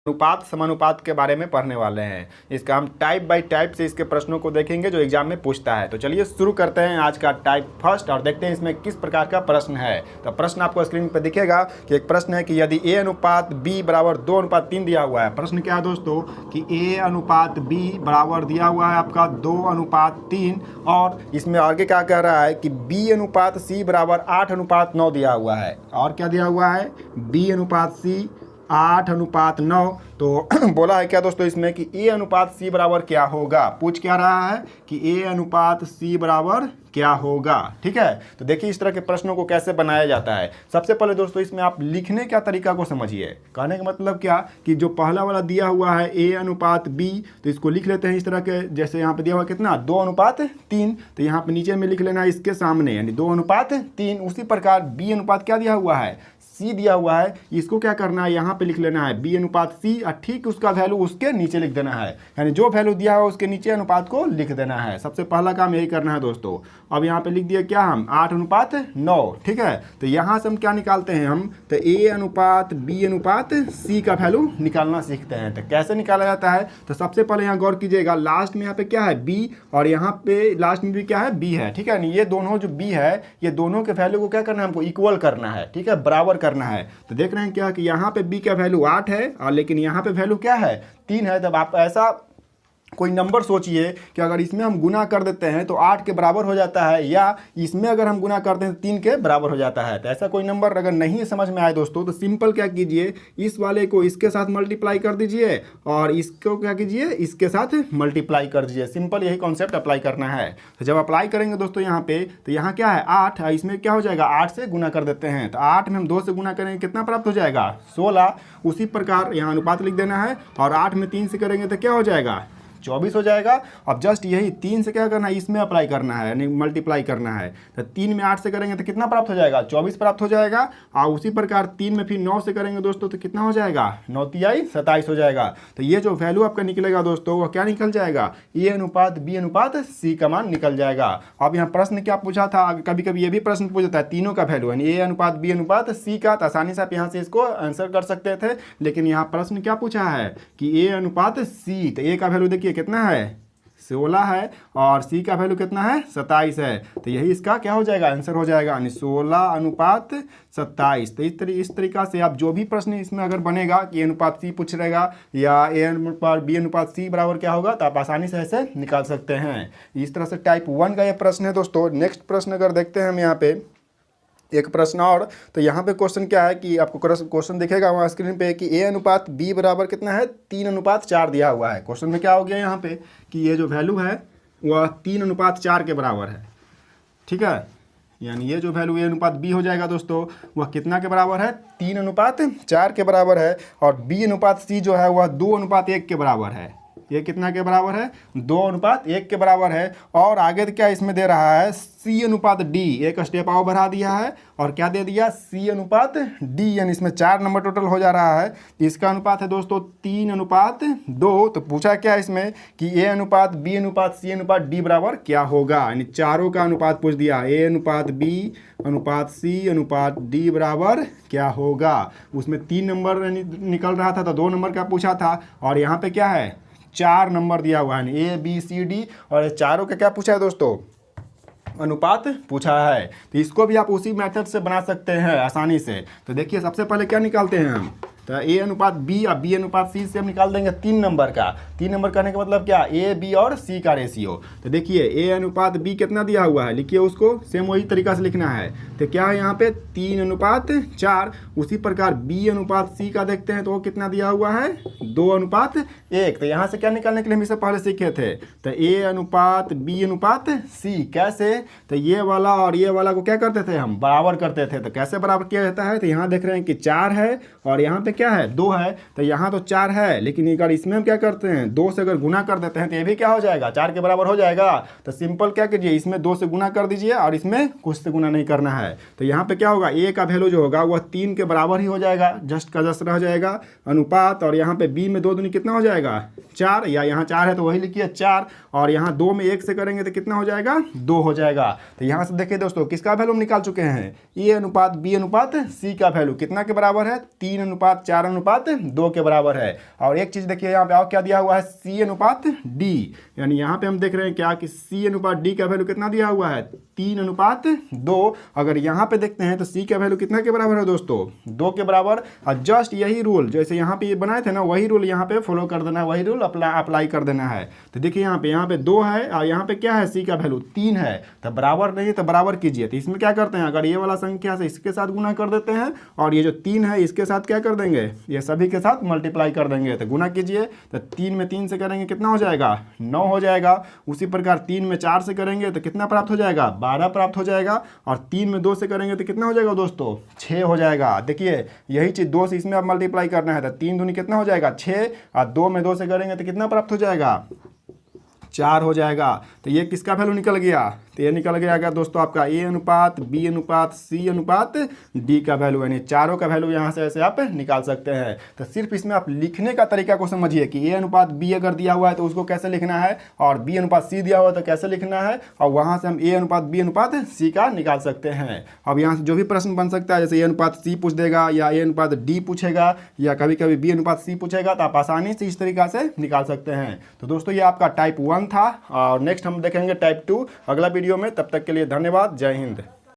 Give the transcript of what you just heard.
अनुपात समानुपात के बारे में पढ़ने वाले हैं। इसका हम टाइप बाय टाइप से इसके प्रश्नों को देखेंगे जो एग्जाम में पूछता है। तो चलिए शुरू करते हैं आज का टाइप फर्स्ट और देखते हैं इसमें किस प्रकार का प्रश्न है। तो प्रश्न आपको स्क्रीन पर दिखेगा कि एक प्रश्न है कि यदि a अनुपात b बराबर 2:3 दिया हुआ है। प्रश्न क्या है दोस्तों कि a अनुपात b बराबर दिया हुआ है आपका 2:3 और इसमें आगे क्या कह रहा है कि b अनुपात c बराबर 8:9 दिया हुआ है। और क्या दिया हुआ है b अनुपात c 8:9। तो बोला है क्या दोस्तों इसमें कि a अनुपात c बराबर क्या होगा। पूछ क्या रहा है कि a अनुपात c बराबर क्या होगा। ठीक है, तो देखिए इस तरह के प्रश्नों को कैसे बनाया जाता है। सबसे पहले दोस्तों इसमें आप लिखने का तरीका को समझिए। कहने का मतलब क्या कि जो पहला वाला दिया हुआ है a अनुपात b, तो इसको लिख लेते हैं इस तरह के, जैसे यहाँ पे दिया हुआ कितना 2:3, तो यहाँ पे नीचे में लिख लेना है इसके सामने यानी 2:3। उसी प्रकार b अनुपात क्या दिया हुआ है c दिया हुआ है, इसको क्या करना है यहाँ पे लिख लेना है b अनुपात c और ठीक उसका वैल्यू उसके नीचे लिख देना है। यानी जो वैल्यू दिया हुआ उसके नीचे अनुपात को लिख देना है। सबसे पहला काम यही करना है दोस्तों। अब यहाँ पे लिख दिया क्या हम 8:9। ठीक है, तो यहाँ से हम क्या निकालते हैं हम तो a अनुपात b अनुपात c का वैल्यू निकालना सीखते हैं। तो कैसे निकाला जाता है तो सबसे पहले यहाँ गौर कीजिएगा, लास्ट में यहाँ पे क्या है b और यहाँ पे लास्ट में भी क्या है b है। ठीक है, ये दोनों जो b है ये दोनों के वैल्यू को क्या करना है हमको इक्वल करना है। ठीक है, बराबर करना है। तो देख रहे हैं क्या कि यहाँ पे b का वैल्यू 8 है और लेकिन यहाँ पे वैल्यू क्या है 3 है। तब आप ऐसा कोई नंबर सोचिए कि अगर इसमें हम गुना कर देते हैं तो 8 के बराबर हो जाता है, या इसमें अगर हम गुना करते हैं तो 3 के बराबर हो जाता है। तो ऐसा कोई नंबर अगर नहीं समझ में आए दोस्तों तो सिंपल क्या कीजिए, इस वाले को इसके साथ मल्टीप्लाई कर दीजिए और इसको क्या कीजिए इसके साथ मल्टीप्लाई कर दीजिए। सिंपल यही कॉन्सेप्ट अप्लाई करना है। तो जब अप्लाई करेंगे दोस्तों यहाँ पे तो यहाँ क्या है 8, इसमें क्या हो जाएगा 8 से गुना कर देते हैं। तो 8 में हम 2 से गुना करेंगे कितना प्राप्त हो जाएगा 16। उसी प्रकार यहाँ अनुपात लिख देना है और 8 में 3 से करेंगे तो क्या हो जाएगा 24 हो जाएगा। अब जस्ट यही 3 से क्या करना है इसमें अप्लाई करना है यानी मल्टीप्लाई करना है। तो 3 में 8 से करेंगे तो कितना प्राप्त हो जाएगा 24 प्राप्त हो जाएगा। और उसी प्रकार 3 में फिर 9 से करेंगे दोस्तों तो कितना हो जाएगा 9 तिहाई 27 हो जाएगा। तो ये जो वैल्यू आपका निकलेगा दोस्तों वो क्या निकल जाएगा a अनुपात b अनुपात c का मान निकल जाएगा। अब यहाँ प्रश्न क्या पूछा था, कभी कभी ये भी प्रश्न पूछता है तीनों का वैल्यू यानी a अनुपात b अनुपात c का, तो आसानी से आप यहाँ से इसको आंसर कर सकते थे। लेकिन यहाँ प्रश्न क्या पूछा है कि a अनुपात c, तो a का वैल्यू देखिए कितना है 16 है और c का वैल्यू कितना है 27 है। तो यही इसका क्या हो जाएगा आंसर हो जाएगा यानी 16:27। तो इस तरीका से आप जो भी प्रश्न इसमें अगर बनेगा कि a अनुपात c पूछ रहेगा या a अनुपात b अनुपात c बराबर क्या होगा तो आप आसानी से ऐसे निकाल सकते हैं। इस तरह से टाइप 1 का ये प्रश्न है दोस्तों। नेक्स्ट प्रश्न अगर देखते हैं हम यहाँ पे एक प्रश्न और, तो यहाँ पे क्वेश्चन क्या है कि आपको क्वेश्चन दिखेगा वहाँ स्क्रीन पे कि a अनुपात b बराबर कितना है 3:4 दिया हुआ है। क्वेश्चन में क्या हो गया यहाँ पे कि ये जो वैल्यू है वह 3:4 के बराबर है। ठीक है, यानी ये जो वैल्यू a अनुपात b हो जाएगा दोस्तों वह कितना के बराबर है 3:4 के बराबर है। और b अनुपात c जो है वह 2:1 के बराबर है। ये कितना के बराबर है 2:1 के बराबर है। और आगे क्या इसमें दे रहा है c अनुपात d, एक स्टेप और बढ़ा दिया है और क्या दे दिया c अनुपात d, यानी इसमें 4 नंबर टोटल हो जा रहा है। इसका अनुपात है दोस्तों 3:2। तो पूछा क्या इसमें कि a अनुपात b अनुपात c अनुपात d बराबर क्या होगा, यानी चारों का अनुपात पूछ दिया a अनुपात b अनुपात c अनुपात d बराबर क्या होगा। उसमें 3 नंबर निकल रहा था तो 2 नंबर का पूछा था और यहाँ पे क्या है 4 नंबर दिया हुआ है a b c d और चारों का क्या पूछा है दोस्तों अनुपात पूछा है। तो इसको भी आप उसी मेथड से बना सकते हैं आसानी से। तो देखिए सबसे पहले क्या निकालते हैं हम तो a अनुपात b और b अनुपात c से हम निकाल देंगे 3 नंबर का। 3 नंबर करने का मतलब क्या a b और c का रेशियो। तो देखिए a अनुपात b कितना दिया हुआ है लिखिए उसको सेम वही तरीका से लिखना है। तो क्या है यहाँ पे 3:4। उसी प्रकार b अनुपात c का देखते हैं तो वो कितना दिया हुआ है 2:1। तो यहाँ से क्या निकालने के लिए हम इसे पहले सीखे थे तो a अनुपात b अनुपात c कैसे, तो ये वाला और ये वाला को क्या करते थे हम बराबर करते थे। तो कैसे बराबर किया जाता है तो यहाँ देख रहे हैं कि 4 है और यहाँ पे क्या है 2 है। तो यहाँ तो 4 है लेकिन अगर इसमें हम क्या करते हैं 2 से अगर गुना कर देते हैं तो ये भी क्या हो जाएगा 4 के बराबर हो जाएगा। तो सिंपल क्या कीजिए इसमें 2 से गुना कर दीजिए और इसमें कुछ से गुना नहीं करना है। तो यहाँ पे क्या होगा a का वैल्यू जो होगा वह 3 के बराबर ही हो जाएगा, जस्ट का जस्ट रह जाएगा अनुपात। और यहाँ पे b में 2 दूनी कितना हो जाएगा 4, या यहाँ 4 है तो वही लिखिए 4 और यहाँ 2 में 1 से करेंगे तो कितना हो जाएगा 2 हो जाएगा। तो यहाँ से देखिए दोस्तों किसका वैल्यू हम निकाल चुके हैं a अनुपात b अनुपात c का वैल्यू कितना के बराबर है 3:4 अनुपात 4:2 के बराबर है। और एक चीज़ देखिए यहाँ पे और क्या दिया हुआ है, C/D, यानी यहाँ पे हम देख रहे हैं क्या कि C/D का वैल्यू कितना दिया हुआ है, 3:2। अगर यहाँ पे देखते हैं तो C का वैल्यू कितना के बराबर है दोस्तों, 2 के बराबर। और जस्ट यही रूल जैसे यहाँ पे ये बनाए थे ना, वही रूल यहाँ पे फॉलो कर देना है, वही रूल अप्लाई कर देना है। तो देखिए यहाँ पे 2 है और यहाँ पे क्या है, C का वैल्यू 3 है, तो बराबर नहीं है तो बराबर कीजिए। तो इसमें क्या करते हैं, अगर ये वाला संख्या से इसके साथ गुना कर देते हैं और ये जो 3 है इसके साथ क्या कर देंगे, ये सभी के साथ मल्टीप्लाई कर देंगे। तो गुना कीजिए, तो 3 में 3 से करेंगे कितना हो जाएगा, 9 हो जाएगा। उसी प्रकार 3 में 4 से करेंगे तो कितना प्राप्त हो जाएगा, 12 प्राप्त हो जाएगा। और 3 में 2 से करेंगे तो कितना हो जाएगा दोस्तों, 6 हो जाएगा। देखिए यही चीज़ 2 से इसमें अब मल्टीप्लाई करना है, तो 3 दूनी कितना हो जाएगा, 6। और 2 में 2 से करेंगे तो कितना प्राप्त हो जाएगा, 4 हो जाएगा। तो ये किसका वैल्यू निकल गया, तो ये निकल गया दोस्तों आपका A/B/C/D का वैल्यू, यानी चारों का वैल्यू यहाँ से ऐसे आप निकाल सकते हैं। तो सिर्फ इसमें आप लिखने का तरीका को समझिए कि A/B अगर दिया हुआ है तो उसको कैसे लिखना है, और B/C दिया हुआ है तो कैसे लिखना है, और वहाँ से हम A/B/C का निकाल सकते हैं। अब यहाँ से जो भी प्रश्न बन सकता है, जैसे A/C पूछ देगा या A/D पूछेगा या कभी कभी B/C पूछेगा, तो आप आसानी से इस तरीका से निकाल सकते हैं। तो दोस्तों ये आपका टाइप 1 था, और नेक्स्ट हम देखेंगे टाइप 2 अगला वीडियो में। तब तक के लिए धन्यवाद, जय हिंद।